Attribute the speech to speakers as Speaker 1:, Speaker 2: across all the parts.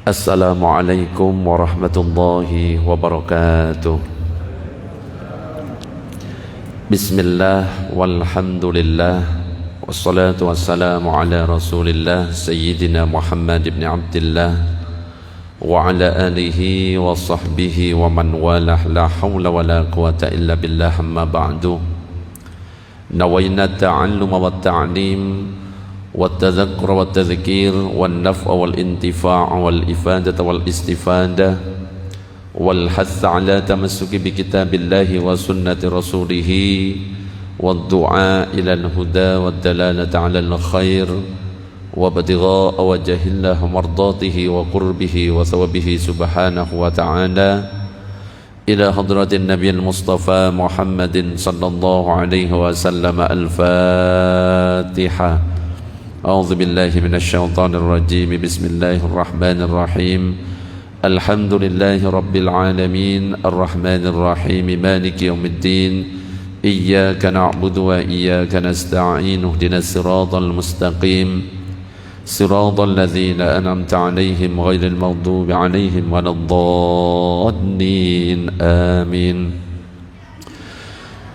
Speaker 1: Assalamualaikum warahmatullahi wabarakatuh. Bismillah walhamdulillah wassalatu wassalamu ala rasulillah Sayyidina Muhammad ibn Abdillah wa ala alihi wa sahbihi wa man walah, la hawla wa la quwata illa billah, amma ba'du. Nawayna ta'alluma wa ta'lim والتذكر والتذكير والنفع والانتفاع والإفادة والاستفادة والحث على تمسك بكتاب الله وسنة رسوله والدعاء إلى الهدى والدلالة على الخير وابتغاء وجه الله مرضاته وقربه وثوابه سبحانه وتعالى إلى حضرة النبي المصطفى محمد صلى الله عليه وسلم. الفاتحة. أعوذ بالله من الشيطان الرجيم. بسم الله الرحمن الرحيم. الحمد لله رب العالمين الرحمن الرحيم مالك يوم الدين. إياك نعبد وإياك نستعين. اهدنا الصراط المستقيم صراط الذين أنعمت عليهم غير المغضوب عليهم ولا الضالين. آمين.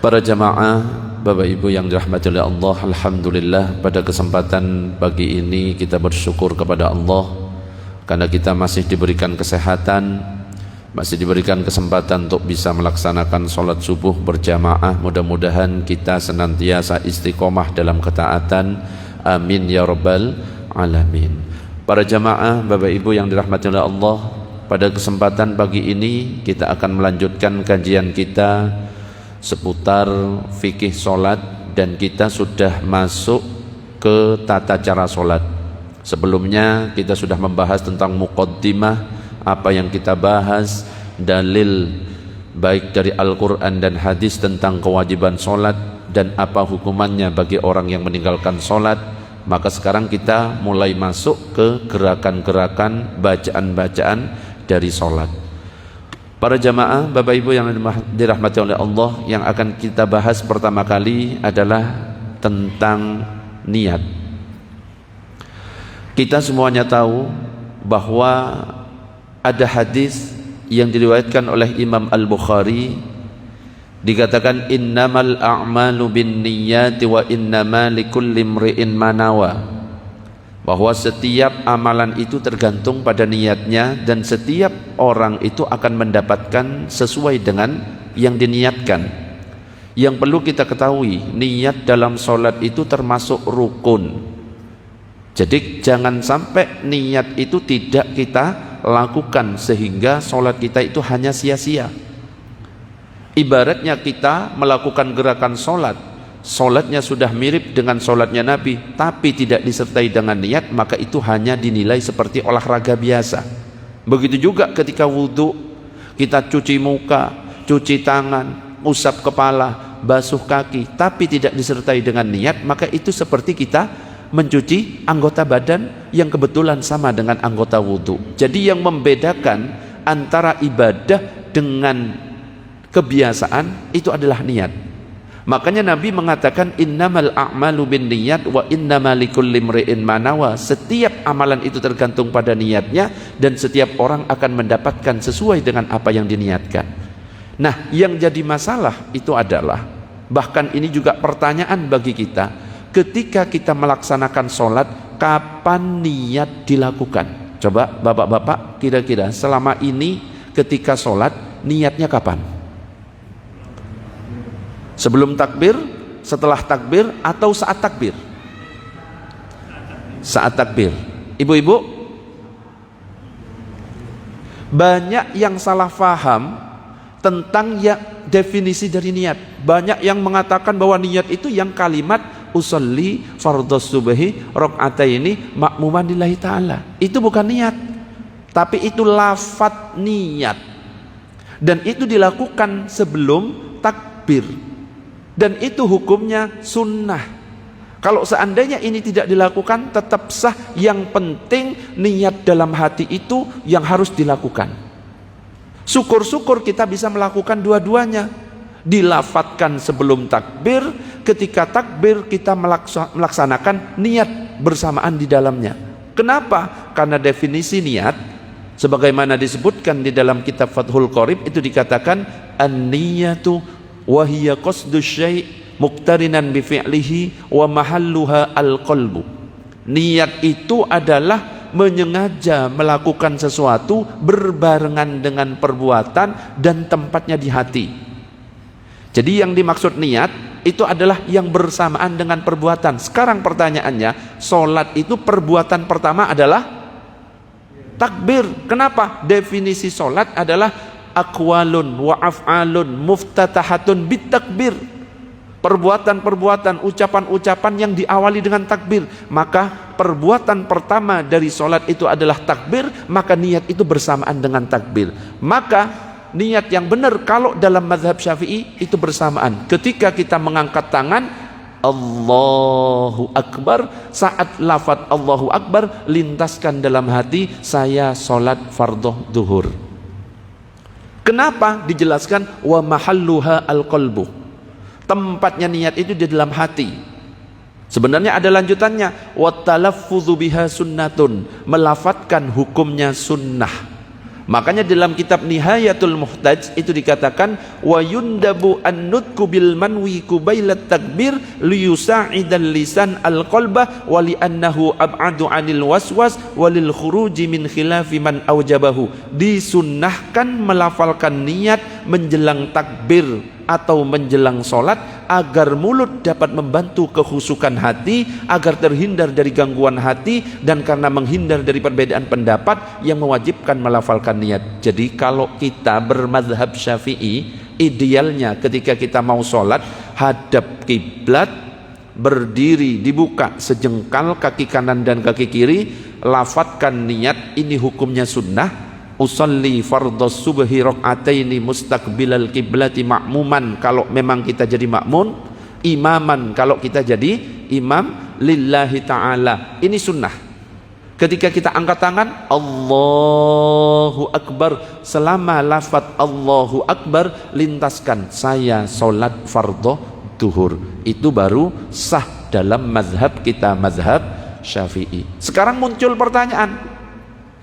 Speaker 1: Para jamaah, Bapak Ibu yang dirahmati oleh Allah, alhamdulillah pada kesempatan pagi ini kita bersyukur kepada Allah karena kita masih diberikan kesehatan, masih diberikan kesempatan untuk bisa melaksanakan sholat subuh berjamaah. Mudah-mudahan kita senantiasa istiqomah dalam ketaatan. Amin ya rabbal alamin. Para jamaah, Bapak Ibu yang dirahmati oleh Allah, pada kesempatan pagi ini kita akan melanjutkan kajian kita seputar fikih sholat, dan kita sudah masuk ke tata cara sholat. Sebelumnya kita sudah membahas tentang muqaddimah, apa yang kita bahas, dalil baik dari Al-Quran dan hadis tentang kewajiban sholat dan apa hukumannya bagi orang yang meninggalkan sholat. Maka sekarang kita mulai masuk ke gerakan-gerakan, bacaan-bacaan dari sholat. Para jamaah, Bapak Ibu yang dirahmati oleh Allah, yang akan kita bahas pertama kali adalah tentang niat. Kita semuanya tahu bahwa ada hadis yang diriwayatkan oleh Imam Al-Bukhari, dikatakan innamal a'malu binniyati wa innama likulli imri'in ma nawa, bahwa setiap amalan itu tergantung pada niatnya dan setiap orang itu akan mendapatkan sesuai dengan yang diniatkan. Yang perlu kita ketahui, niat dalam sholat itu termasuk rukun. Jadi jangan sampai niat itu tidak kita lakukan sehingga sholat kita itu hanya sia-sia. Ibaratnya kita melakukan gerakan sholat, sholatnya sudah mirip dengan sholatnya Nabi, tapi tidak disertai dengan niat, maka itu hanya dinilai seperti olahraga biasa. Begitu juga ketika wudhu, kita cuci muka, cuci tangan, usap kepala, basuh kaki, tapi tidak disertai dengan niat, maka itu seperti kita mencuci anggota badan yang kebetulan sama dengan anggota wudhu. Jadi yang membedakan antara ibadah dengan kebiasaan itu adalah niat. Makanya Nabi mengatakan innamal a'malu binniyat wa innamal likulli imri'in ma nawa. Setiap amalan itu tergantung pada niatnya dan setiap orang akan mendapatkan sesuai dengan apa yang diniatkan. Nah, yang jadi masalah itu adalah, bahkan ini juga pertanyaan bagi kita, ketika kita melaksanakan sholat, kapan niat dilakukan? Coba bapak-bapak, kira-kira selama ini ketika sholat niatnya kapan? Sebelum takbir, setelah takbir, atau saat takbir? Saat takbir. Ibu-ibu, banyak yang salah faham tentang definisi dari niat. Banyak yang mengatakan bahwa niat itu yang kalimat usolli fardhos subhi rakaataini makmuman lillahi ta'ala. Itu bukan niat, tapi itu lafadz niat, dan itu dilakukan sebelum takbir. Dan itu hukumnya sunnah. Kalau seandainya ini tidak dilakukan tetap sah, yang penting niat dalam hati itu yang harus dilakukan. Syukur-syukur kita bisa melakukan dua-duanya. Dilafatkan sebelum takbir, ketika takbir kita melaksanakan niat bersamaan di dalamnya. Kenapa? Karena definisi niat Sebagaimana disebutkan di dalam kitab Fathul Qorib, itu dikatakan an-niyatu wa hiya qasdu syai' muqtarinan bi fi'lihi wa mahalluha al-qalbu. Niat itu adalah menyengaja melakukan sesuatu berbarengan dengan perbuatan dan tempatnya di hati. Jadi yang dimaksud niat itu adalah yang bersamaan dengan perbuatan. Sekarang pertanyaannya, sholat itu perbuatan pertama adalah takbir. Kenapa? Definisi sholat adalah aqwalun wa af'alun muftatahatun bitakbir. Perbuatan-perbuatan, ucapan-ucapan yang diawali dengan takbir. Maka perbuatan pertama dari sholat itu adalah takbir, maka niat itu bersamaan dengan takbir. Maka niat yang benar kalau dalam mazhab Syafi'i itu bersamaan. Ketika kita mengangkat tangan Allahu Akbar, saat lafaz Allahu Akbar lintaskan dalam hati, saya sholat fardhu duhur. Kenapa? Dijelaskan wa mahalluha al-qalbu. Tempatnya niat itu di dalam hati. Sebenarnya ada lanjutannya, wa talaffudzu biha sunnatun, melafatkan hukumnya sunnah. Makanya dalam kitab Nihayatul Muhtaj itu dikatakan wa yundabu an-nutku bil manwi qubailat takbir liyusa'idal lisan al-qalba wa li'annahu ab'adu 'anil waswas walil khuruji min khilafi man aujabahu. Disunnahkan melafalkan niat menjelang takbir atau menjelang sholat agar mulut dapat membantu kekhusukan hati, agar terhindar dari gangguan hati, dan karena menghindar dari perbedaan pendapat yang mewajibkan melafalkan niat. Jadi kalau kita bermadhab Syafi'i, idealnya ketika kita mau sholat hadap kiblat, berdiri dibuka sejengkal kaki kanan dan kaki kiri, lafatkan niat. Ini hukumnya sunnah. Usalli fardhos subhi rakaataini mustaqbilal kiblati ma'muman kalau memang kita jadi makmun, imaman kalau kita jadi imam, lillahi ta'ala. Ini sunnah. Ketika kita angkat tangan Allahu Akbar, selama lafaz Allahu Akbar lintaskan saya sholat fardhu duhur. Itu baru sah dalam mazhab kita, mazhab Syafi'i. Sekarang muncul pertanyaan,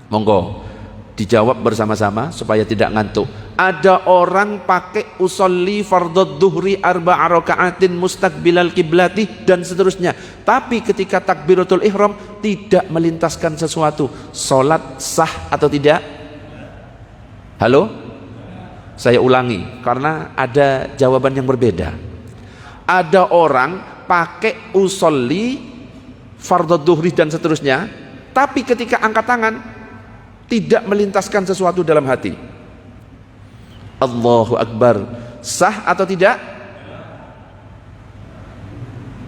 Speaker 1: monggo dijawab bersama-sama supaya tidak ngantuk. Ada orang pakai usolli fardhu dhuhri arba'a raka'atin mustaqbilal kiblati dan seterusnya, tapi ketika takbiratul ihram tidak melintaskan sesuatu. Salat sah atau tidak? Halo? Saya ulangi karena ada jawaban yang berbeda. Ada orang pakai usolli fardhu dhuhri dan seterusnya, tapi ketika angkat tangan tidak melintaskan sesuatu dalam hati. Allahu Akbar, sah atau tidak?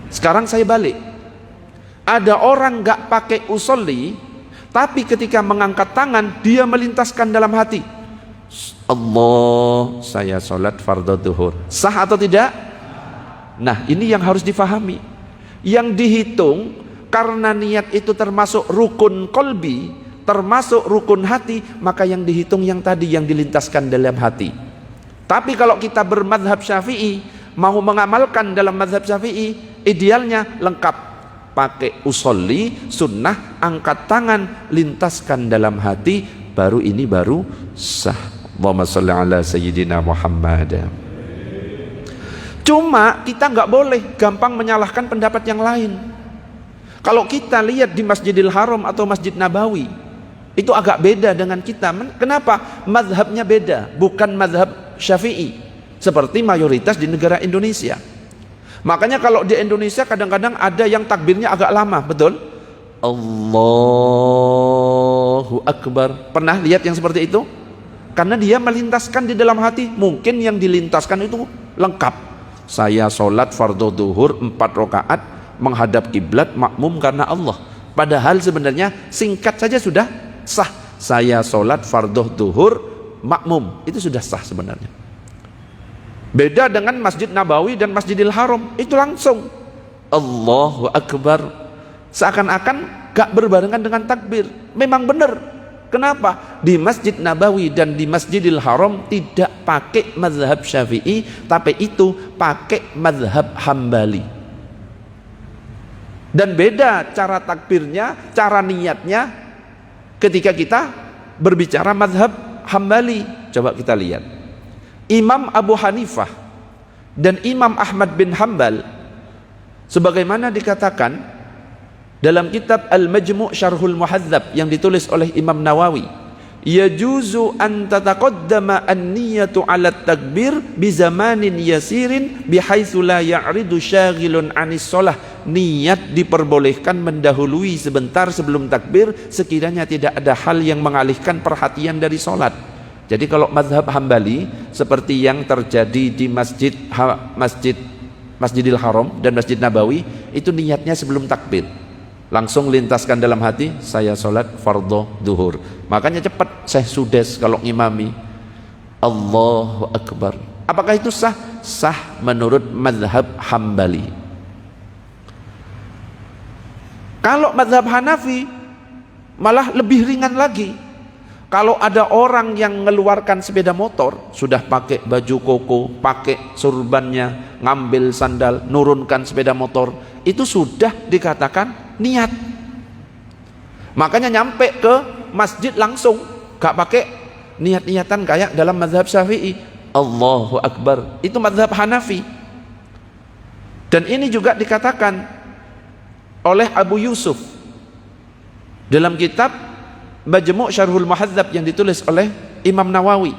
Speaker 1: Sekarang saya balik. Ada orang gak pakai usolli, tapi ketika mengangkat tangan dia melintaskan dalam hati, Allah, saya sholat fardhu duhur. Sah atau tidak? Nah, ini yang harus difahami. Yang dihitung karena niat itu termasuk rukun qalbi, termasuk rukun hati, maka yang dihitung yang tadi yang dilintaskan dalam hati. Tapi kalau kita bermadhab Syafi'i, mau mengamalkan dalam madhab Syafi'i, idealnya lengkap, pakai usolli sunnah, angkat tangan, lintaskan dalam hati, baru ini baru sah. Allahumma sholli ala sayyidina Muhammad. Cuma kita nggak boleh gampang menyalahkan pendapat yang lain. Kalau kita lihat di Masjidil Haram atau Masjid Nabawi, itu agak beda dengan kita. Kenapa? Mazhabnya beda, bukan mazhab Syafi'i seperti mayoritas di negara Indonesia. Makanya kalau di Indonesia kadang-kadang ada yang takbirnya agak lama, betul? Allahu Akbar. Pernah lihat yang seperti itu? Karena dia melintaskan di dalam hati. Mungkin yang dilintaskan itu lengkap. Saya sholat fardhu duhur 4 rakaat menghadap kiblat makmum karena Allah. Padahal sebenarnya singkat saja sudah sah. Saya sholat fardhu duhur makmum, itu sudah sah sebenarnya. Beda dengan Masjid Nabawi dan Masjidil Haram, itu langsung Allahu Akbar, seakan-akan gak berbarengan dengan takbir. Memang benar. Kenapa? Di Masjid Nabawi dan di Masjidil Haram tidak pakai mazhab Syafi'i, tapi itu pakai mazhab Hambali. Dan beda cara takbirnya, cara niatnya ketika kita berbicara mazhab Hambali. Coba kita lihat. Imam Abu Hanifah dan Imam Ahmad bin Hambal, sebagaimana dikatakan dalam kitab Al-Majmu' Syarhul Muhadzab yang ditulis oleh Imam Nawawi, yajuzu an tataqaddama an-niyatu 'ala takbir bi zamanin yasirin bihaitsu la ya'ridu syaghilun 'anis shalah. Niat diperbolehkan mendahului sebentar sebelum takbir sekiranya tidak ada hal yang mengalihkan perhatian dari salat. Jadi kalau mazhab Hambali seperti yang terjadi di Masjidil Haram dan Masjid Nabawi, itu niatnya sebelum takbir. Langsung lintaskan dalam hati, saya sholat fardhu duhur. Makanya cepat Syekh Sudes kalau ngimami, Allahu Akbar. Apakah itu sah? Sah menurut mazhab Hambali. Kalau mazhab Hanafi malah lebih ringan lagi. Kalau ada orang yang mengeluarkan sepeda motor, sudah pakai baju koko, pakai surbannya, ngambil sandal, nurunkan sepeda motor, itu sudah dikatakan niat. Makanya nyampe ke masjid langsung, gak pakai niat-niatan kayak dalam mazhab Syafi'i. Allahu Akbar, itu mazhab Hanafi. Dan ini juga dikatakan oleh Abu Yusuf dalam kitab Majmu' Syarhul Muhadzab yang ditulis oleh Imam Nawawi.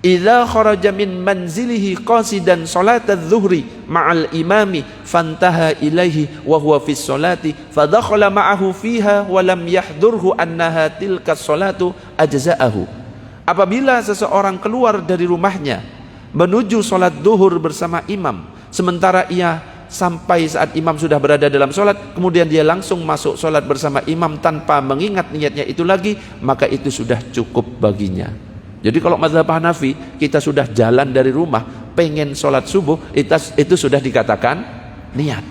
Speaker 1: Idza kharaja min manzilihi qasidan salat adh-dhuhri ma'al imami fantaha ilaihi wa huwa fi sholati fadakhala ma'ahu fiha wa lam yahdurhu annaha tilka sholatu ajza'ahu. Apabila seseorang keluar dari rumahnya menuju salat zuhur bersama imam, sementara ia sampai saat imam sudah berada dalam sholat, kemudian dia langsung masuk sholat bersama imam tanpa mengingat niatnya itu lagi, maka itu sudah cukup baginya. Jadi kalau mazhab Hanafi, kita sudah jalan dari rumah pengen sholat subuh, itu sudah dikatakan niat.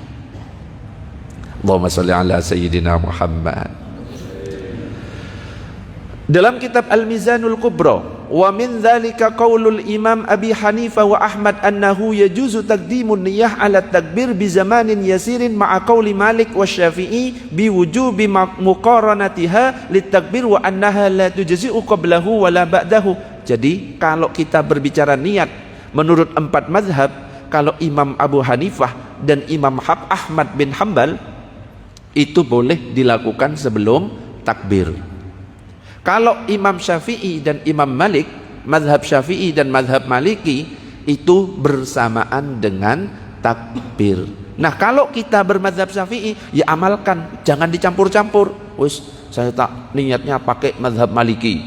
Speaker 1: Allahumma sholli ala sayyidina Muhammad. Dalam kitab Al-Mizanul Kubra, wa min dzalika qaulul Imam Abi Hanifah wa Ahmad annahu yajuzu taqdimun niyyah 'ala takbir bi zamanin yasirin ma'a qauli Malik wa Syafi'i bi wujubi muqaranatiha litakbir wa annaha la tujzi'u qablahu wa la ba'dahu. Jadi kalau kita berbicara niat menurut 4 mazhab, kalau Imam Abu Hanifah dan Imam Ahmad bin Hambal itu boleh dilakukan sebelum takbir. Kalau Imam Syafi'i dan Imam Malik, mazhab Syafi'i dan mazhab Maliki itu bersamaan dengan takbir. Nah, kalau kita bermazhab Syafi'i, ya amalkan, jangan dicampur-campur. Wis, saya tak niatnya pakai mazhab Maliki,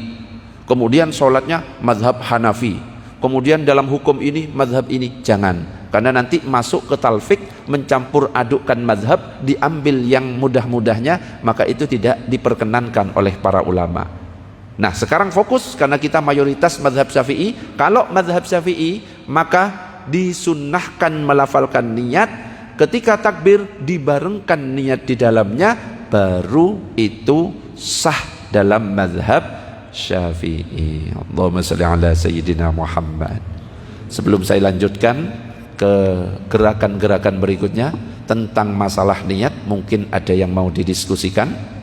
Speaker 1: kemudian sholatnya mazhab Hanafi, kemudian dalam hukum ini mazhab ini, jangan. Karena nanti masuk ke talfik, mencampur adukkan mazhab, diambil yang mudah-mudahnya, maka itu tidak diperkenankan oleh para ulama. Nah, sekarang fokus karena kita mayoritas mazhab Syafi'i. Kalau mazhab Syafi'i, maka disunnahkan melafalkan niat, ketika takbir dibarengkan niat di dalamnya, baru itu sah dalam mazhab Syafi'i. Allahumma sholli ala sayyidina Muhammad. Sebelum saya lanjutkan ke gerakan-gerakan berikutnya tentang masalah niat, mungkin ada yang mau didiskusikan.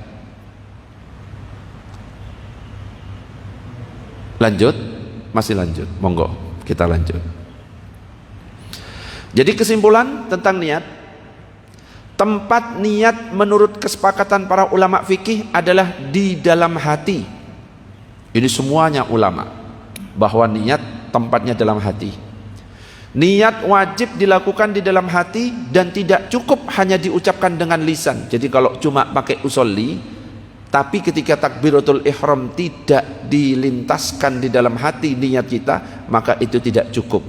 Speaker 1: Lanjut? Masih lanjut? Monggo, kita lanjut. Jadi kesimpulan tentang niat, tempat niat menurut kesepakatan para ulama fikih adalah di dalam hati. Ini semuanya ulama, bahwa niat tempatnya dalam hati. Niat wajib dilakukan di dalam hati dan tidak cukup hanya diucapkan dengan lisan. Jadi kalau cuma pakai usolli, tapi ketika takbiratul ihram tidak dilintaskan di dalam hati niat kita, maka itu tidak cukup.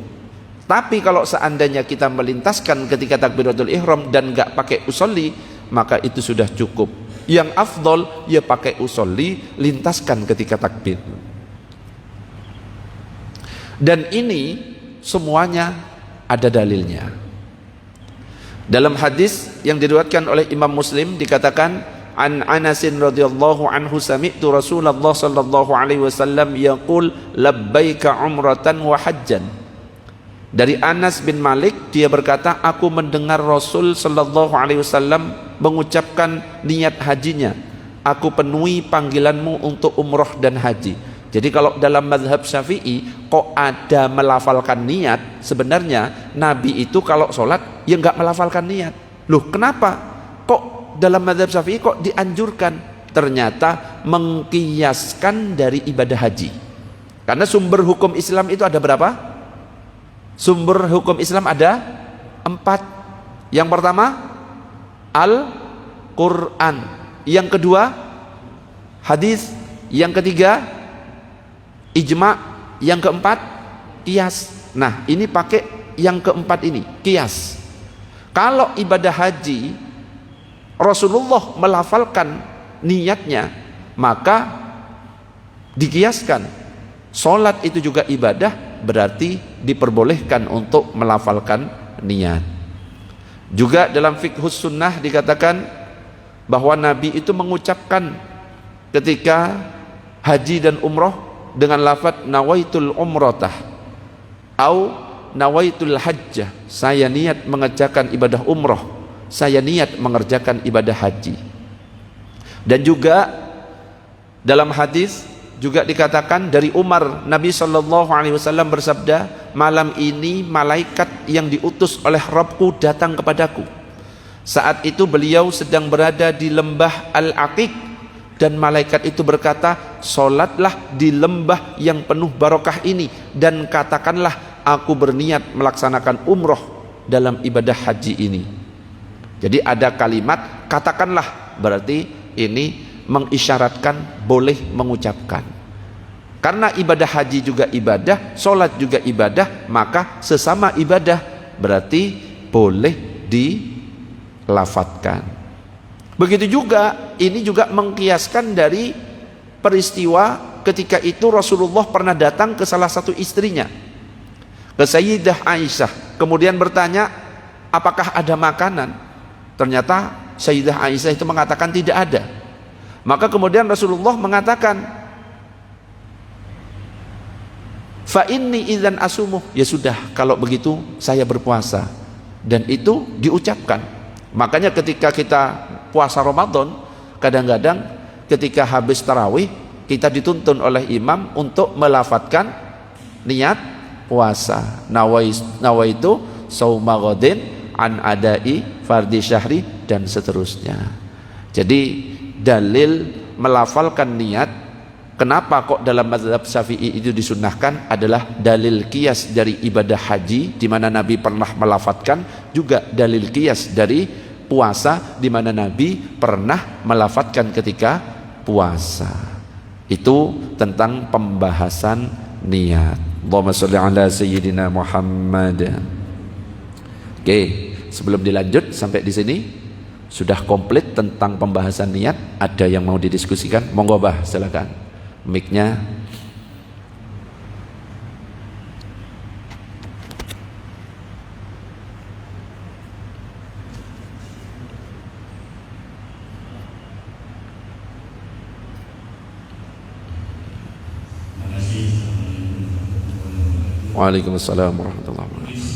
Speaker 1: Tapi kalau seandainya kita melintaskan ketika takbiratul ihram dan enggak pakai usolli, maka itu sudah cukup. Yang afdol ya pakai usolli, lintaskan ketika takbir. Dan ini semuanya ada dalilnya. Dalam hadis yang diriwayatkan oleh Imam Muslim dikatakan, an Anasin radhiyallahu anhu sami'tu Rasulullah sallallahu alaihi wasallam yaqul labbaika umratan wa hajjan. Dari Anas bin Malik, dia berkata, aku mendengar Rasul sallallahu alaihi wasallam mengucapkan niat hajinya, aku penuhi panggilanmu untuk umroh dan haji. Jadi kalau dalam mazhab Syafi'i kok ada melafalkan niat, sebenarnya Nabi itu kalau sholat ya nggak melafalkan niat. Loh kenapa? Kok dalam mazhab Syafi'i kok dianjurkan? Ternyata mengkiaskan dari ibadah haji. Karena sumber hukum Islam itu ada berapa? Sumber hukum Islam ada 4. Yang pertama Al-Quran, yang kedua hadis, yang ketiga ijma', yang keempat qiyas. Nah ini pakai yang keempat ini, qiyas. Kalau ibadah haji Rasulullah melafalkan niatnya, maka dikiaskan. Sholat itu juga ibadah, berarti diperbolehkan untuk melafalkan niat. Juga dalam fiqhus sunnah dikatakan bahwa Nabi itu mengucapkan ketika haji dan umroh dengan lafaz nawaitul umrotah au nawaitul hajjah, saya niat mengerjakan ibadah umroh, saya niat mengerjakan ibadah haji. Dan juga dalam hadis juga dikatakan dari Umar, Nabi SAW bersabda, malam ini malaikat yang diutus oleh Rabbku datang kepadaku. Saat itu beliau sedang berada di lembah Al-Aqiq, dan malaikat itu berkata, sholatlah di lembah yang penuh barokah ini, dan katakanlah aku berniat melaksanakan umroh dalam ibadah haji ini. Jadi ada kalimat katakanlah, berarti ini mengisyaratkan boleh mengucapkan. Karena ibadah haji juga ibadah, sholat juga ibadah, maka sesama ibadah berarti boleh dilafatkan. Begitu juga ini juga mengkiaskan dari peristiwa ketika itu Rasulullah pernah datang ke salah satu istrinya, ke Sayyidah Aisyah, kemudian bertanya apakah ada makanan. Ternyata Sayyidah Aisyah itu mengatakan tidak ada. Maka kemudian Rasulullah mengatakan, fa inni idzan asumuh, ya sudah kalau begitu saya berpuasa. Dan itu diucapkan. Makanya ketika kita puasa Ramadan, kadang-kadang ketika habis tarawih kita dituntun oleh imam untuk melafatkan niat puasa. Nawaitu sauma ghadin an adai fardhi syahri, dan seterusnya. Jadi dalil melafalkan niat, kenapa kok dalam mazhab Syafi'i itu disunnahkan, adalah dalil qiyas dari ibadah haji di mana Nabi pernah melafatkan, juga dalil qiyas dari puasa di mana Nabi pernah melafatkan ketika puasa. Itu tentang pembahasan niat. Allahumma sholli ala sayyidina Muhammad. Oke, sebelum dilanjut sampai di sini sudah komplit tentang pembahasan niat. Ada yang mau didiskusikan? Monggo bah, silakan. Mic-nya. Waalaikumsalam warahmatullahi wabarakatuh.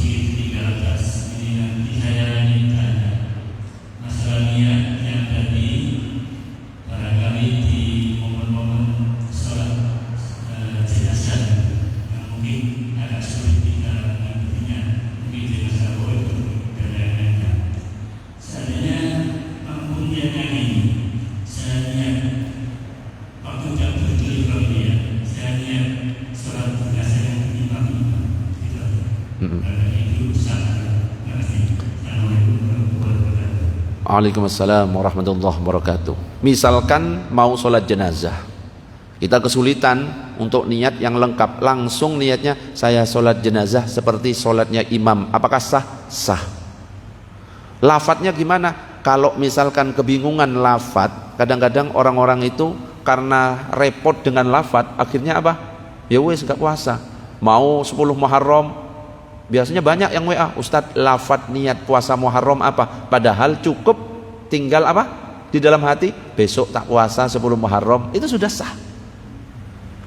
Speaker 1: Waalaikumsalam warahmatullahi wabarakatuh. Misalkan mau sholat jenazah, kita kesulitan untuk niat yang lengkap, langsung niatnya saya sholat jenazah seperti sholatnya imam, apakah sah? Sah. Lafadznya gimana? Kalau misalkan kebingungan lafadz, kadang-kadang orang-orang itu karena repot dengan lafadz, akhirnya apa? Ya wes gak puasa. Mau 10 Muharram, biasanya banyak yang WA, Ustadz lafadz niat puasa Muharram apa? Padahal cukup tinggal apa? Di dalam hati, besok tak puasa 10 Muharram, itu sudah sah.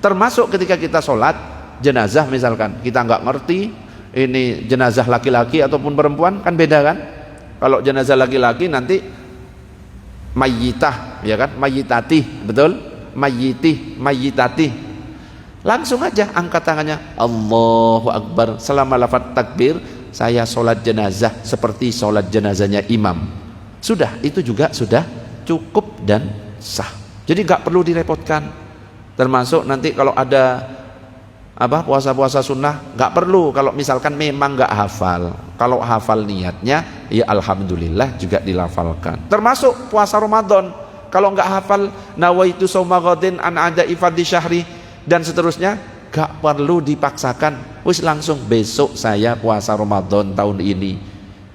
Speaker 1: Termasuk ketika kita sholat jenazah misalkan, kita nggak ngerti ini jenazah laki-laki ataupun perempuan, kan beda kan? Kalau jenazah laki-laki nanti mayyitah ya kan? Mayyitati, betul? Mayyiti, mayyitati. Langsung aja angkat tangannya, Allahu Akbar. Selama lafaz takbir, saya sholat jenazah seperti sholat jenazahnya imam. Sudah, itu juga sudah cukup dan sah. Jadi nggak perlu direpotkan. Termasuk nanti kalau ada puasa-puasa sunnah, nggak perlu kalau misalkan memang nggak hafal. Kalau hafal niatnya, ya alhamdulillah juga dilafalkan. Termasuk puasa Ramadan, kalau nggak hafal nawaitu shauma ghadin an ada'i fardhi syahri dan seterusnya, nggak perlu dipaksakan. Wis langsung besok saya puasa Ramadan tahun ini,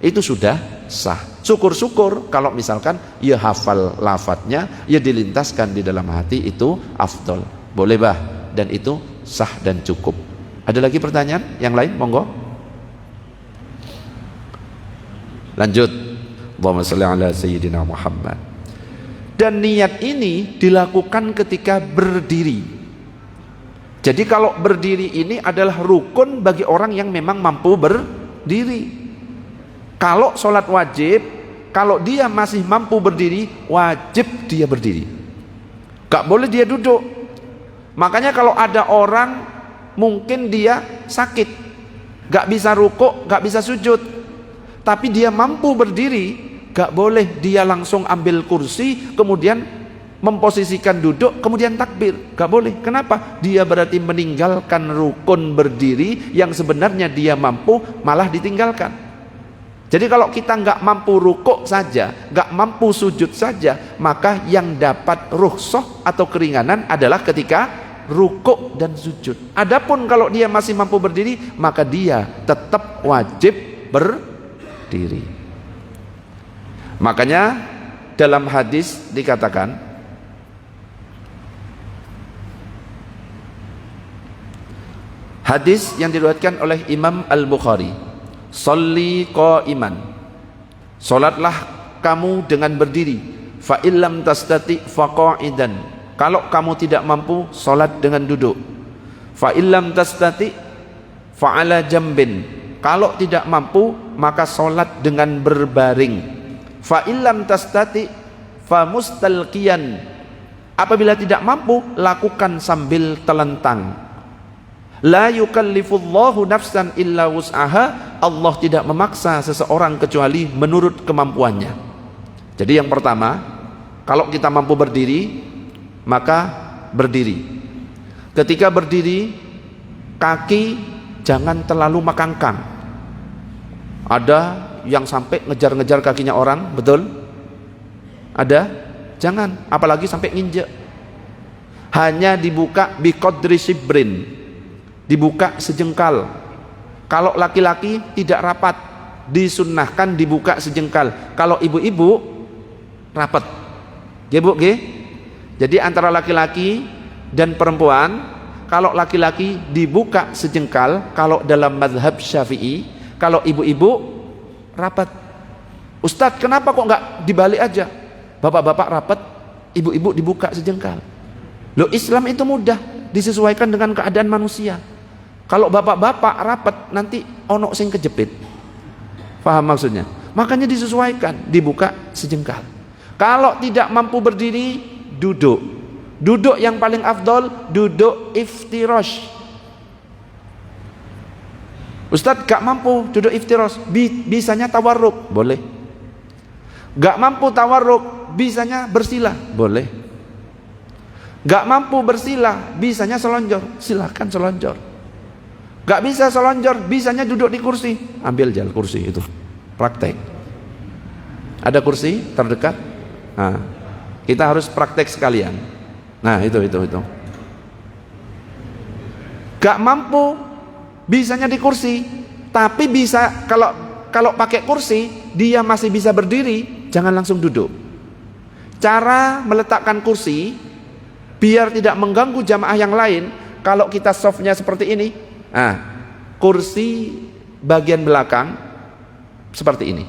Speaker 1: itu sudah sah. Syukur-syukur kalau misalkan ya hafal lafadznya, ya dilintaskan di dalam hati, itu afdol. Boleh bah, dan itu sah dan cukup. Ada lagi pertanyaan yang lain? Monggo. Lanjut. Allahumma shalli ala sayyidina Muhammad. Dan niat ini dilakukan ketika berdiri. Jadi kalau berdiri ini adalah rukun bagi orang yang memang mampu berdiri. Kalau sholat wajib, kalau dia masih mampu berdiri, wajib dia berdiri. Gak boleh dia duduk. Makanya kalau ada orang mungkin dia sakit, gak bisa rukuk, gak bisa sujud, tapi dia mampu berdiri, gak boleh dia langsung ambil kursi kemudian memposisikan duduk kemudian takbir. Gak boleh. Kenapa? Dia berarti meninggalkan rukun berdiri yang sebenarnya dia mampu, malah ditinggalkan. Jadi kalau kita nggak mampu rukuk saja, nggak mampu sujud saja, maka yang dapat rukhsah atau keringanan adalah ketika rukuk dan sujud. Adapun kalau dia masih mampu berdiri, maka dia tetap wajib berdiri. Makanya dalam hadis dikatakan, hadis yang diriwayatkan oleh Imam Al-Bukhari, sholli qa'iman, salatlah kamu dengan berdiri, fa illam tastati fa qa'idan, kalau kamu tidak mampu salat dengan duduk, fa illam tastati fa ala jambin, kalau tidak mampu maka salat dengan berbaring, fa illam tastati fa mustalqiyan, apabila tidak mampu lakukan sambil telentang. La yukallifullahu nafsan illa wus'aha, Allah tidak memaksa seseorang kecuali menurut kemampuannya. Jadi yang pertama, kalau kita mampu berdiri, maka berdiri. Ketika berdiri, kaki jangan terlalu makangkang. Ada yang sampai ngejar-ngejar kakinya orang, betul? Ada? Jangan, apalagi sampai nginjek. Hanya dibuka biqadri shibrin, dibuka sejengkal. Kalau laki-laki tidak rapat, disunnahkan dibuka sejengkal. Kalau ibu-ibu rapat, ya bu, jadi antara laki-laki dan perempuan, kalau laki-laki dibuka sejengkal, kalau dalam mazhab Syafi'i, kalau ibu-ibu rapat. Ustadz, kenapa kok nggak dibalik aja? Bapak-bapak rapat, ibu-ibu dibuka sejengkal. Loh, Islam itu mudah, disesuaikan dengan keadaan manusia. Kalau bapak-bapak rapat, nanti ono sing kejepit. Paham maksudnya? Makanya disesuaikan, dibuka sejengkal. Kalau tidak mampu berdiri, duduk. Duduk yang paling afdol, duduk iftirash. Ustadz gak mampu duduk iftirash, bisanya tawarruk, boleh. Gak mampu tawarruk, bisanya bersila, boleh. Gak mampu bersila, bisanya selonjor, silahkan selonjor. Gak bisa selonjor, bisanya duduk di kursi, ambil jalan kursi itu, praktek. Ada kursi terdekat, nah, kita harus praktek sekalian. Nah itu. Gak mampu, bisanya di kursi, tapi bisa kalau pakai kursi dia masih bisa berdiri, jangan langsung duduk. Cara meletakkan kursi biar tidak mengganggu jamaah yang lain, kalau kita softnya seperti ini, kursi bagian belakang seperti ini,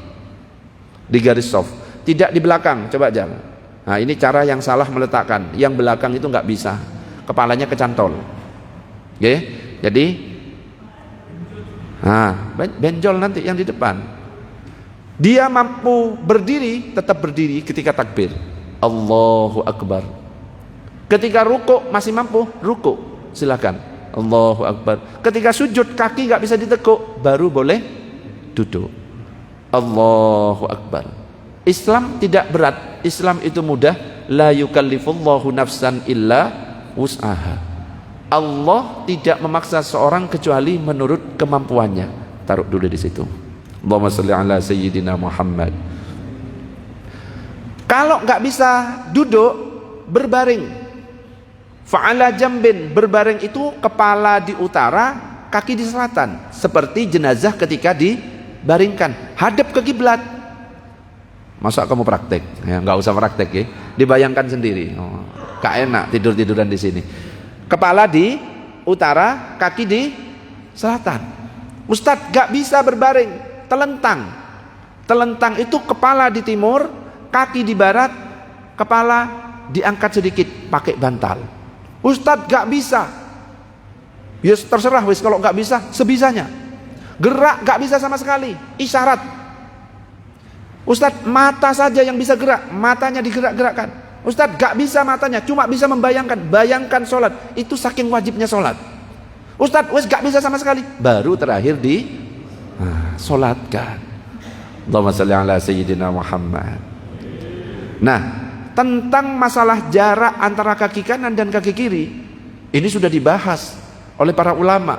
Speaker 1: di garis soft, tidak di belakang, coba jangan. Nah ini cara yang salah meletakkan, yang belakang itu nggak bisa, kepalanya kecantol. Oke, jadi benjol nanti yang di depan. Dia mampu berdiri, tetap berdiri ketika takbir. Allahu Akbar. Ketika ruku masih mampu, ruku, silakan, Allahu Akbar. Ketika sujud kaki nggak bisa ditekuk, baru boleh duduk, Allahu Akbar. Islam tidak berat, Islam itu mudah. La yukallifullahu nafsan illa wus'aha. Allah tidak memaksa seorang kecuali menurut kemampuannya. Taruh dulu di situ. Allahumma shalli ala sayyidina Muhammad. Kalau nggak bisa duduk, berbaring. Fa'ala jambin, berbaring itu kepala di utara, kaki di selatan, seperti jenazah ketika dibaringkan, hadap ke kiblat. Masa kamu praktek? Ya, nggak usah praktek ya, dibayangkan sendiri. Oh, gak enak tidur-tiduran di sini. Kepala di utara, kaki di selatan. Ustadz gak bisa berbaring, telentang. Telentang itu kepala di timur, kaki di barat, kepala diangkat sedikit pakai bantal. Ustadz gak bisa. Ya terserah wis, kalau gak bisa sebisanya. Gerak gak bisa sama sekali, isyarat. Ustadz mata saja yang bisa gerak, matanya digerak-gerakkan. Ustadz gak bisa matanya, cuma bisa membayangkan. Bayangkan sholat, itu saking wajibnya sholat. Ustadz wis gak bisa sama sekali, baru terakhir di sholatkan. Allahumma shalli ala sayyidina Muhammad. Nah, tentang masalah jarak antara kaki kanan dan kaki kiri, ini sudah dibahas oleh para ulama.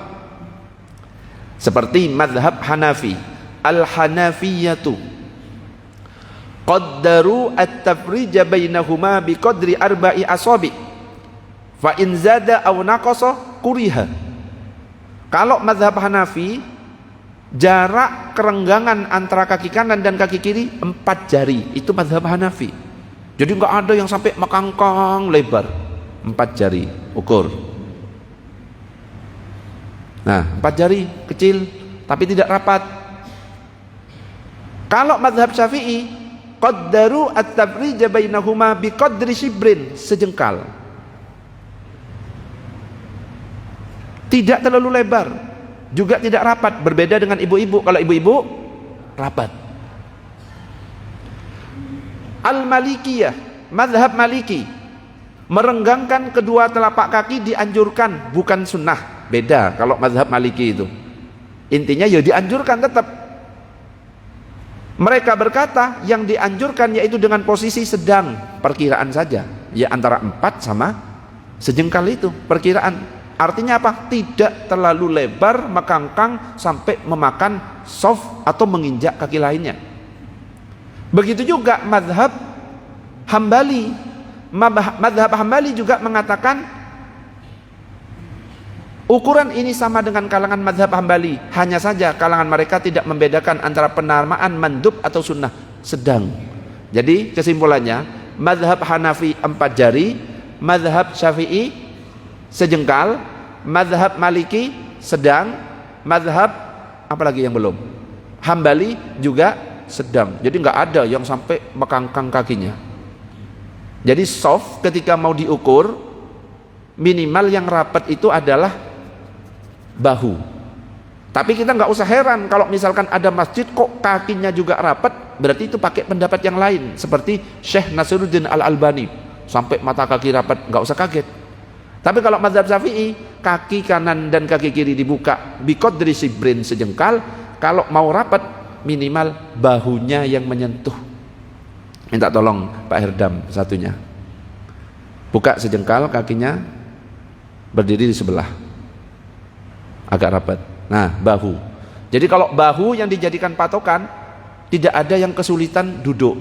Speaker 1: Seperti madhab Hanafi, Al-Hanafiyatu qaddaru at-tafrija bainahuma biqadri arba'i asabi fa in zada aw naqasa kuriha. Kalau mazhab Hanafi, jarak kerenggangan antara kaki kanan dan kaki kiri 4 jari, itu mazhab Hanafi. Jadi enggak ada yang sampai mekangkang lebar, 4 jari ukur. Nah, 4 jari kecil tapi tidak rapat. Kalau mazhab Syafi'i, qaddaru at-tafrija bainahuma biqadri shibrin, sejengkal. Tidak terlalu lebar, juga tidak rapat, berbeda dengan ibu-ibu. Kalau ibu-ibu rapat. Al-Malikiyah, mazhab Maliki, merenggangkan kedua telapak kaki dianjurkan, bukan sunnah. Beda kalau mazhab Maliki itu. Intinya ya dianjurkan tetap. Mereka berkata yang dianjurkan yaitu dengan posisi sedang, perkiraan saja, ya antara 4 sama sejengkal itu perkiraan. Artinya apa? Tidak terlalu lebar, mekangkang sampai memakan soft atau menginjak kaki lainnya. Begitu juga mazhab Hambali. Mazhab Hambali juga mengatakan ukuran ini sama dengan kalangan mazhab Hambali, hanya saja kalangan mereka tidak membedakan antara penamaan mandub atau sunnah, sedang. Jadi kesimpulannya, mazhab Hanafi 4 jari, mazhab Syafi'i sejengkal, mazhab Maliki sedang, mazhab apalagi yang belum, Hambali juga sedang. Jadi nggak ada yang sampai mekangkang kakinya. Jadi soft ketika mau diukur, minimal yang rapat itu adalah bahu. Tapi kita nggak usah heran kalau misalkan ada masjid kok kakinya juga rapat, berarti itu pakai pendapat yang lain, seperti Syekh Nasiruddin Al-Albani, sampai mata kaki rapat, nggak usah kaget. Tapi kalau mazhab Syafi'i, kaki kanan dan kaki kiri dibuka biqadri shibrin, sejengkal. Kalau mau rapat minimal bahunya yang menyentuh. Minta tolong Pak Herdam satunya, buka sejengkal, kakinya berdiri di sebelah, agak rapat. Nah, bahu. Jadi kalau bahu yang dijadikan patokan, tidak ada yang kesulitan duduk.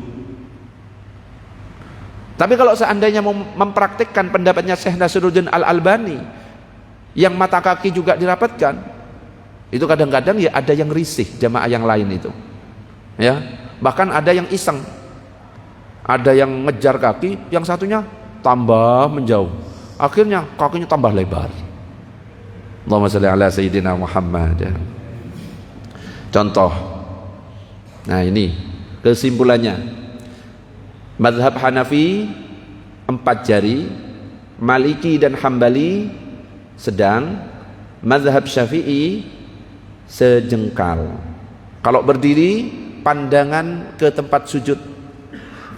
Speaker 1: Tapi kalau seandainya mau mempraktikkan pendapatnya Syekh Nasiruddin Al-Albani yang mata kaki juga dirapatkan, itu kadang-kadang ya ada yang risih jamaah yang lain itu. Ya, bahkan ada yang iseng. Ada yang ngejar kaki, yang satunya tambah menjauh. Akhirnya kakinya tambah lebar. Allahumma shalli ala sayyidina Muhammad. Contoh. Nah, ini kesimpulannya. Mazhab Hanafi 4 jari, Maliki dan Hambali sedang, mazhab Syafi'i sejengkal. Kalau berdiri, pandangan ke tempat sujud.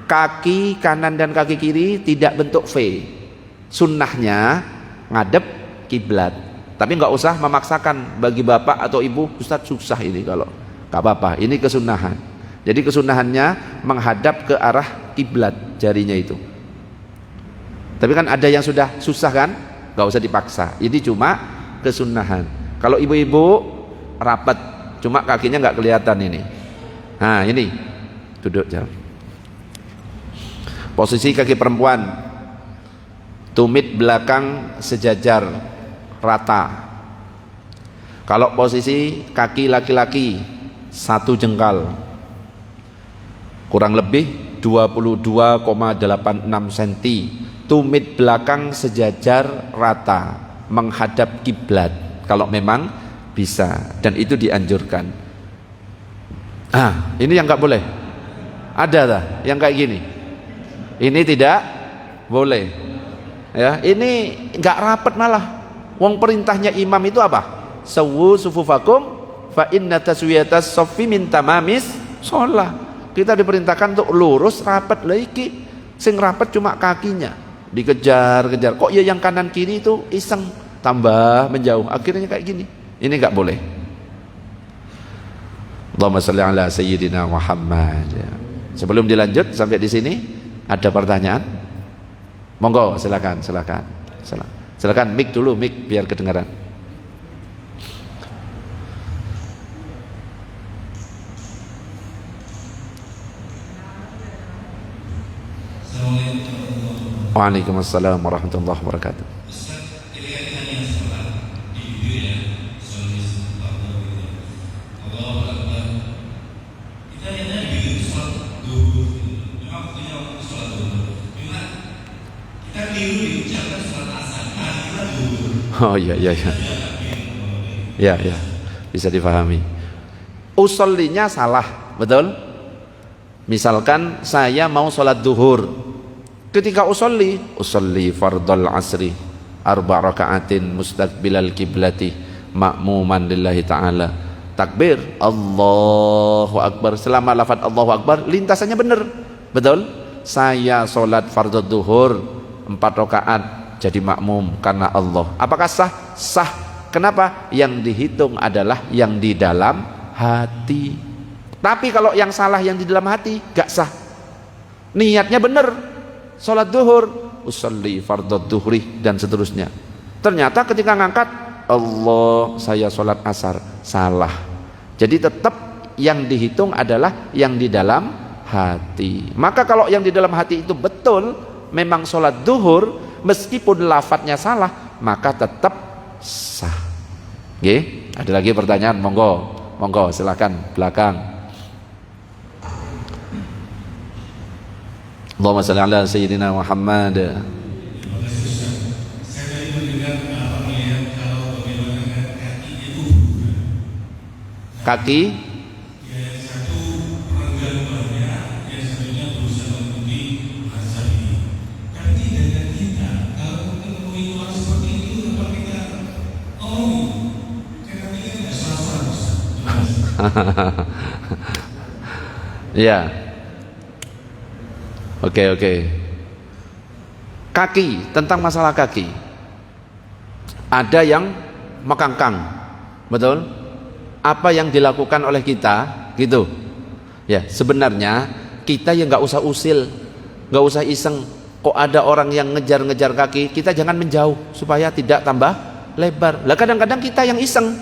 Speaker 1: kaki kanan dan kaki kiri tidak bentuk V. Sunnahnya ngadep kiblat. Tapi nggak usah memaksakan bagi bapak atau ibu, Ustadz susah ini kalau. Nggak apa-apa, ini kesunahan. Jadi kesunahannya menghadap ke arah kiblat jarinya itu. Tapi kan ada yang sudah susah kan, nggak usah dipaksa. Ini cuma kesunahan. Kalau ibu-ibu rapat, cuma kakinya nggak kelihatan ini. Nah ini duduk jauh. Posisi kaki perempuan, tumit belakang sejajar rata. Kalau posisi kaki laki-laki, satu jengkal, kurang lebih 22,86 cm. Tumit belakang sejajar rata, menghadap kiblat. Kalau memang bisa, dan itu dianjurkan. Ini yang nggak boleh. Ada tak yang kayak gini? Ini tidak boleh. Ya, ini nggak rapat malah. Wong perintahnya imam itu apa? Sawu sufufakum fa inna taswiyatas shaffi min tamamis shalah. Kita diperintahkan untuk lurus rapat. Lagi sing rapat cuma kakinya. Dikejar-kejar. Kok ya yang kanan kiri itu iseng tambah menjauh. Akhirnya kayak gini. Ini nggak boleh. Allahumma shalli ala sayyidina Muhammad. Sebelum dilanjut sampai di sini ada pertanyaan? Monggo, silakan. Silakan mic dulu, mic biar kedengaran. Waalaikumsalam warahmatullahi wabarakatuh. Oh iya, bisa difahami. Usollinya salah, betul? Misalkan saya mau sholat duhur, ketika usolli fardal asri arba' raka'atin mustaqbilal kiblati ma'muman lillahi ta'ala, takbir Allahu Akbar, selama lafaz Allahu Akbar lintasannya benar, betul? Saya sholat fardhu duhur 4 rakaat jadi makmum karena Allah. Apakah sah? Sah. Kenapa? Yang dihitung adalah yang di dalam hati. Tapi kalau yang salah yang di dalam hati gak sah. Niatnya benar, sholat duhur, usolli fardhu duhri dan seterusnya. Ternyata ketika ngangkat Allah, saya sholat asar, salah. Jadi tetap yang dihitung adalah yang di dalam hati. Maka kalau yang di dalam hati itu betul, memang sholat duhur, meskipun lafadznya salah, maka tetap sah. Oke, ada lagi pertanyaan? Monggo, silakan belakang. Allahumma shalli ala sayyidina Muhammad. Kaki ya, oke. Kaki, tentang masalah kaki, ada yang mekangkang, betul? Apa yang dilakukan oleh kita, gitu? Ya, sebenarnya kita yang nggak usah usil, nggak usah iseng. Kok ada orang yang ngejar-ngejar kaki, kita jangan menjauh supaya tidak tambah lebar. Lah kadang-kadang kita yang iseng,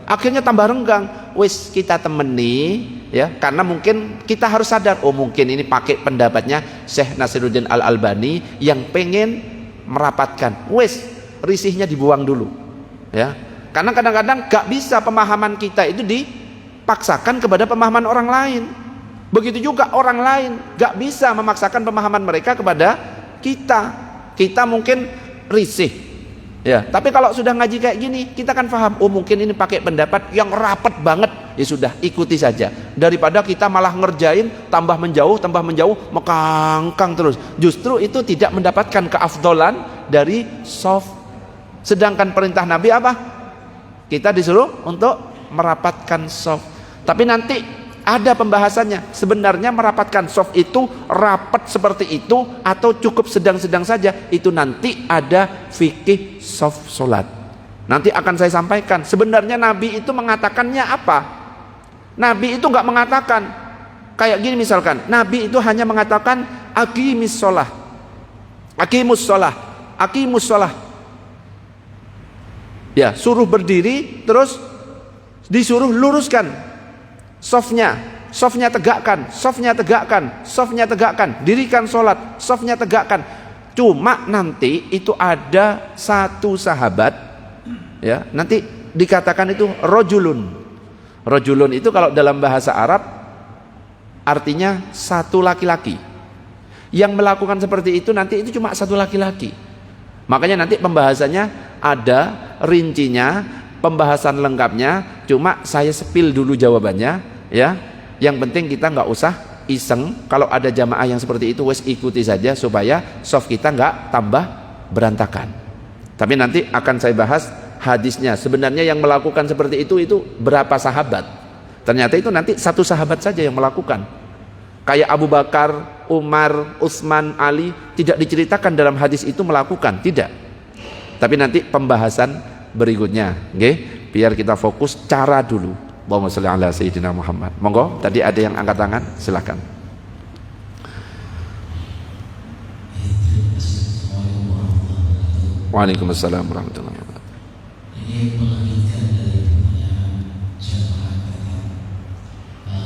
Speaker 1: akhirnya tambah renggang. Wis kita temeni ya, karena mungkin kita harus sadar, oh mungkin ini pakai pendapatnya Syekh Nasiruddin Al-Albani yang pengen merapatkan. Wis risihnya dibuang dulu ya, karena kadang-kadang gak bisa pemahaman kita itu dipaksakan kepada pemahaman orang lain. Begitu juga orang lain gak bisa memaksakan pemahaman mereka kepada kita. Kita mungkin risih ya, tapi kalau sudah ngaji kayak gini, kita kan paham, oh mungkin ini pakai pendapat yang rapat banget, ya sudah ikuti saja, daripada kita malah ngerjain tambah menjauh, mekangkang terus. Justru itu tidak mendapatkan keafdolan dari soft. Sedangkan perintah Nabi apa? Kita disuruh untuk merapatkan soft. Tapi nanti ada pembahasannya. Sebenarnya merapatkan soft itu rapat seperti itu atau cukup sedang-sedang saja, itu nanti ada fikih soft solat. Nanti akan saya sampaikan. Sebenarnya Nabi itu mengatakannya apa? Nabi itu nggak mengatakan kayak gini misalkan. Nabi itu hanya mengatakan aqimis sholah, aqimus sholah, aqimus sholah. Ya, suruh berdiri, terus disuruh luruskan softnya, softnya tegakkan, softnya tegakkan, softnya tegakkan, dirikan sholat, softnya tegakkan. Cuma nanti itu ada satu sahabat, ya, nanti dikatakan itu rojulun. Rojulun itu kalau dalam bahasa Arab artinya satu laki-laki. Yang melakukan seperti itu nanti itu cuma satu laki-laki. Makanya nanti pembahasannya ada rincinya, pembahasan lengkapnya. Cuma saya sepil dulu jawabannya, ya. Yang penting kita nggak usah iseng. Kalau ada jamaah yang seperti itu, wes ikuti saja supaya soft kita nggak tambah berantakan. Tapi nanti akan saya bahas hadisnya. Sebenarnya yang melakukan seperti itu berapa sahabat? Ternyata itu nanti satu sahabat saja yang melakukan. Kayak Abu Bakar, Umar, Utsman, Ali tidak diceritakan dalam hadis itu melakukan, tidak. Tapi nanti pembahasan berikutnya, okay? Biar kita fokus cara dulu. Allahumma sholli ala sayyidina Muhammad. Monggo, tadi ada yang angkat tangan, silakan. Waalaikumsalam warahmatullahi wabarakatuh.
Speaker 2: Ini melanjutkan dari pertanyaan jamaah tentang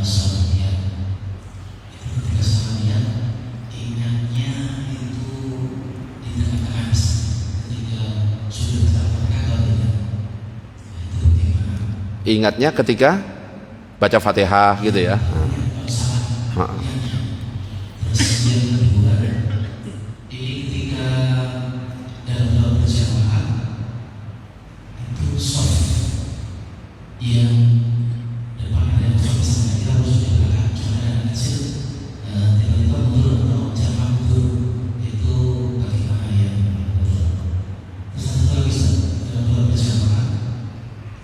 Speaker 2: salat niat. Itu ketika salat niat, ingatnya itu di tengah-tengah ketika sudah terapkan atau tidak. Itu bagaimana?
Speaker 1: Ingatnya ketika baca Fatihah gitu ya.
Speaker 2: Terus yang kedua, ini ketika dalam berjamaah itu soft yang depan ada yang soft, misalnya kita harus di belakang, cuma ada anak kecil tiba-tiba mundur atau jamaah mundur, itu bagaimana yang mundur. Terus satu lagi dalam berjamaah